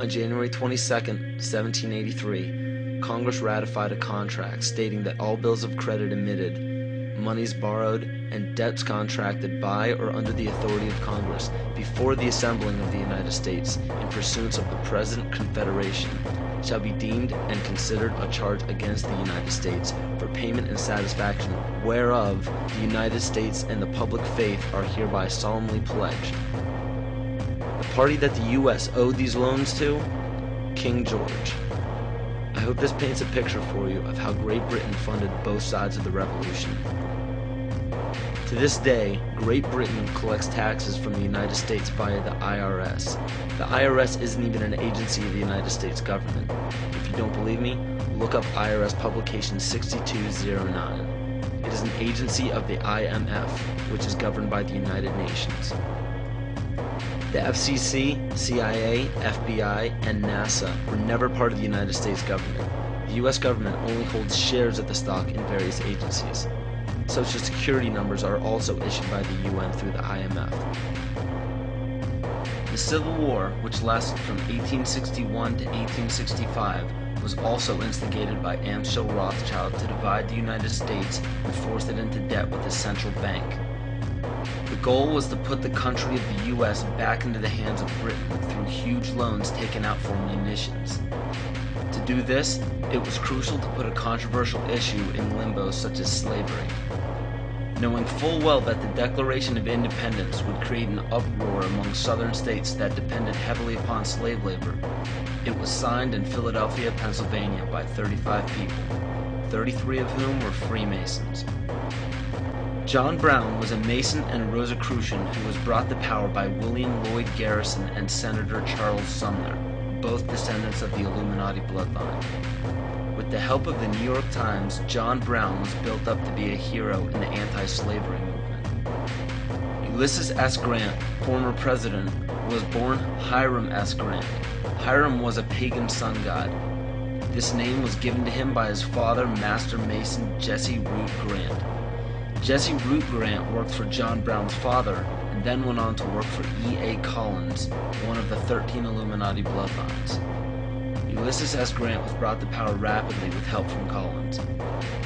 On January 22, 1783, Congress ratified a contract stating that all bills of credit emitted, monies borrowed, and debts contracted by or under the authority of Congress before the assembling of the United States in pursuance of the present Confederation shall be deemed and considered a charge against the United States for payment and satisfaction whereof the United States and the public faith are hereby solemnly pledged. The party that the U.S. owed these loans to? King George. I hope this paints a picture for you of how Great Britain funded both sides of the Revolution. To this day, Great Britain collects taxes from the United States via the IRS. The IRS isn't even an agency of the United States government. If you don't believe me, look up IRS Publication 6209. It is an agency of the IMF, which is governed by the United Nations. The FCC, CIA, FBI, and NASA were never part of the United States government. The U.S. government only holds shares of the stock in various agencies. Social Security numbers are also issued by the UN through the IMF. The Civil War, which lasted from 1861 to 1865, was also instigated by Amschel Rothschild to divide the United States and force it into debt with a central bank. The goal was to put the country of the U.S. back into the hands of Britain through huge loans taken out for munitions. To do this, it was crucial to put a controversial issue in limbo such as slavery. Knowing full well that the Declaration of Independence would create an uproar among southern states that depended heavily upon slave labor, it was signed in Philadelphia, Pennsylvania by 35 people, 33 of whom were Freemasons. John Brown was a Mason and a Rosicrucian who was brought to power by William Lloyd Garrison and Senator Charles Sumner, both descendants of the Illuminati bloodline. With the help of the New York Times, John Brown was built up to be a hero in the anti-slavery movement. Ulysses S. Grant, former president, was born Hiram S. Grant. Hiram was a pagan sun god. This name was given to him by his father, Master Mason Jesse Root Grant. Jesse Root Grant worked for John Brown's father and then went on to work for E.A. Collins, one of the 13 Illuminati bloodlines. Ulysses S. Grant was brought to power rapidly with help from Collins.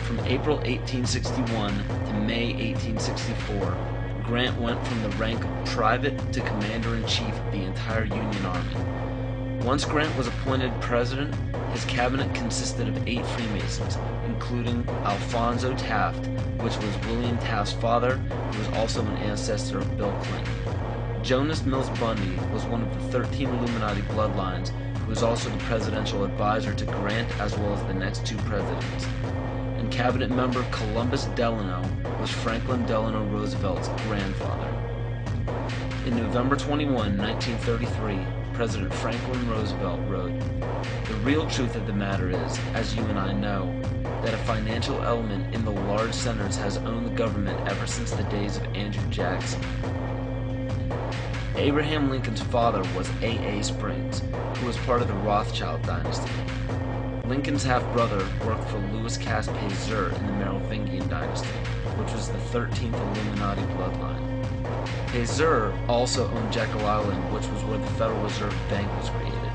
From April 1861 to May 1864, Grant went from the rank of private to commander-in-chief of the entire Union Army. Once Grant was appointed president, his cabinet consisted of 8 Freemasons, including Alphonso Taft, which was William Taft's father, who was also an ancestor of Bill Clinton. Jonas Mills Bundy was one of the 13 Illuminati bloodlines, who was also the presidential advisor to Grant as well as the next 2 presidents. And cabinet member Columbus Delano was Franklin Delano Roosevelt's grandfather. In November 21, 1933, President Franklin Roosevelt wrote, "The real truth of the matter is, as you and I know, that a financial element in the large centers has owned the government ever since the days of Andrew Jackson." Abraham Lincoln's father was A.A. Springs, who was part of the Rothschild dynasty. Lincoln's half-brother worked for Louis Pasteur in the Merovingian dynasty, which was the 13th Illuminati bloodline. Pasteur also owned Jekyll Island, which was where the Federal Reserve Bank was created.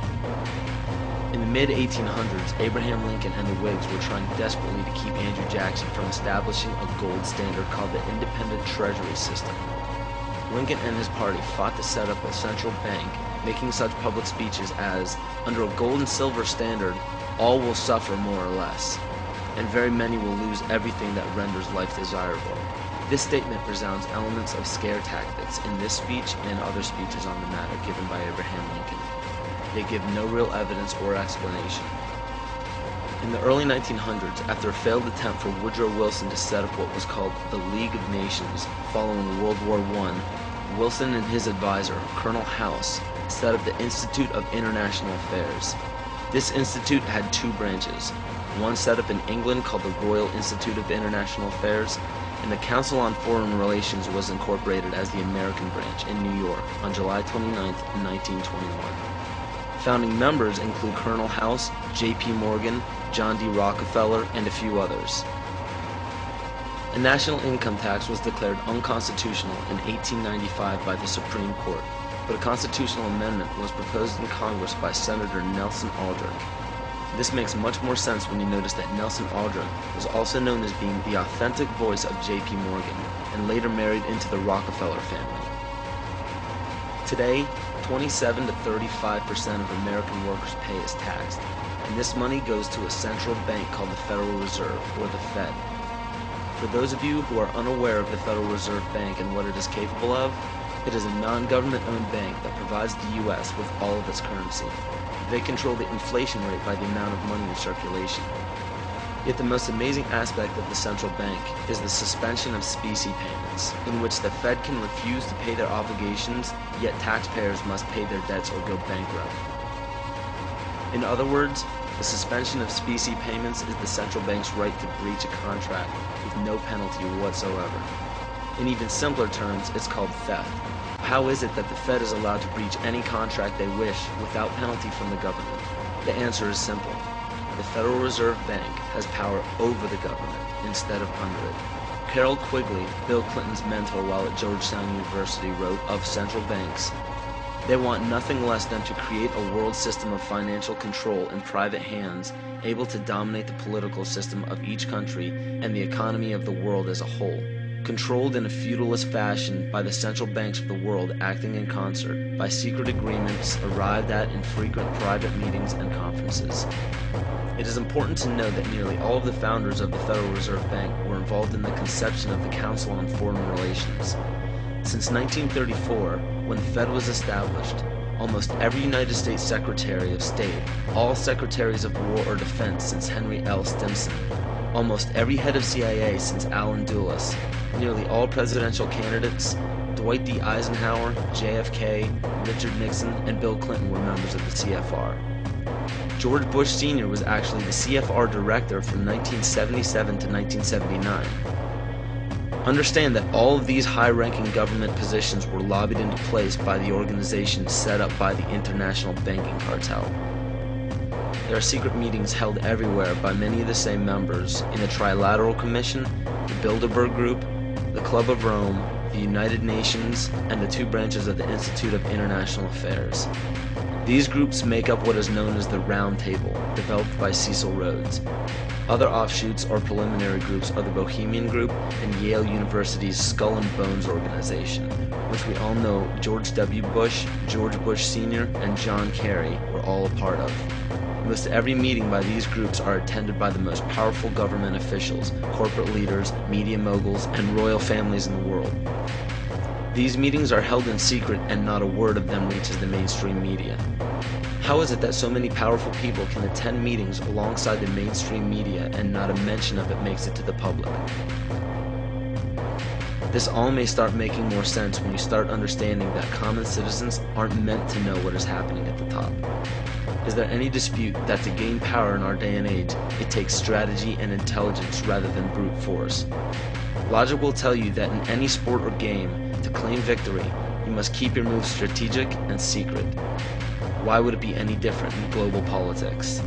In the mid-1800s, Abraham Lincoln and the Whigs were trying desperately to keep Andrew Jackson from establishing a gold standard called the Independent Treasury System. Lincoln and his party fought to set up a central bank, making such public speeches as, "Under a gold and silver standard, all will suffer more or less, and very many will lose everything that renders life desirable." This statement resounds elements of scare tactics in this speech and other speeches on the matter given by Abraham Lincoln. They give no real evidence or explanation. In the early 1900s, after a failed attempt for Woodrow Wilson to set up what was called the League of Nations following World War I, Wilson and his advisor, Colonel House, set up the Institute of International Affairs. This institute had 2 branches, one set up in England called the Royal Institute of International Affairs, and the Council on Foreign Relations was incorporated as the American branch in New York on July 29, 1921. Founding members include Colonel House, J.P. Morgan, John D. Rockefeller, and a few others. A national income tax was declared unconstitutional in 1895 by the Supreme Court. but a constitutional amendment was proposed in Congress by Senator Nelson Aldrich. This makes much more sense when you notice that Nelson Aldrich was also known as being the authentic voice of J.P. Morgan, and later married into the Rockefeller family. Today, 27 to 35% of American workers' pay is taxed, and this money goes to a central bank called the Federal Reserve, or the Fed. For those of you who are unaware of the Federal Reserve Bank and what it is capable of, it is a non-government-owned bank that provides the U.S. with all of its currency. They control the inflation rate by the amount of money in circulation. Yet the most amazing aspect of the central bank is the suspension of specie payments, in which the Fed can refuse to pay their obligations, yet taxpayers must pay their debts or go bankrupt. In other words, the suspension of specie payments is the central bank's right to breach a contract with no penalty whatsoever. In even simpler terms, it's called theft. How is it that the Fed is allowed to breach any contract they wish without penalty from the government? The answer is simple. The Federal Reserve Bank has power over the government instead of under it. Carroll Quigley, Bill Clinton's mentor while at Georgetown University, wrote of central banks, "They want nothing less than to create a world system of financial control in private hands, able to dominate the political system of each country and the economy of the world as a whole, controlled in a feudalist fashion by the central banks of the world acting in concert, by secret agreements arrived at in frequent private meetings and conferences." It is important to know that nearly all of the founders of the Federal Reserve Bank were involved in the conception of the Council on Foreign Relations. Since 1934, when the Fed was established, almost every United States Secretary of State, all Secretaries of War or Defense since Henry L. Stimson, almost every head of CIA since Allen Dulles, nearly all presidential candidates, Dwight D. Eisenhower, JFK, Richard Nixon, and Bill Clinton were members of the CFR. George Bush Sr. was actually the CFR director from 1977 to 1979. Understand that all of these high-ranking government positions were lobbied into place by the organizations set up by the international banking cartel. There are secret meetings held everywhere by many of the same members in the Trilateral Commission, the Bilderberg Group, the Club of Rome, the United Nations, and the two branches of the Institute of International Affairs. These groups make up what is known as the Round Table, developed by Cecil Rhodes. Other offshoots or preliminary groups are the Bohemian Group and Yale University's Skull and Bones organization, which we all know George W. Bush, George Bush Sr., and John Kerry were all a part of. Most every meeting by these groups are attended by the most powerful government officials, corporate leaders, media moguls, and royal families in the world. These meetings are held in secret and not a word of them reaches the mainstream media. How is it that so many powerful people can attend meetings alongside the mainstream media and not a mention of it makes it to the public? This all may start making more sense when you start understanding that common citizens aren't meant to know what is happening at the top. Is there any dispute that to gain power in our day and age, it takes strategy and intelligence rather than brute force? Logic will tell you that in any sport or game, to claim victory, you must keep your moves strategic and secret. Why would it be any different in global politics?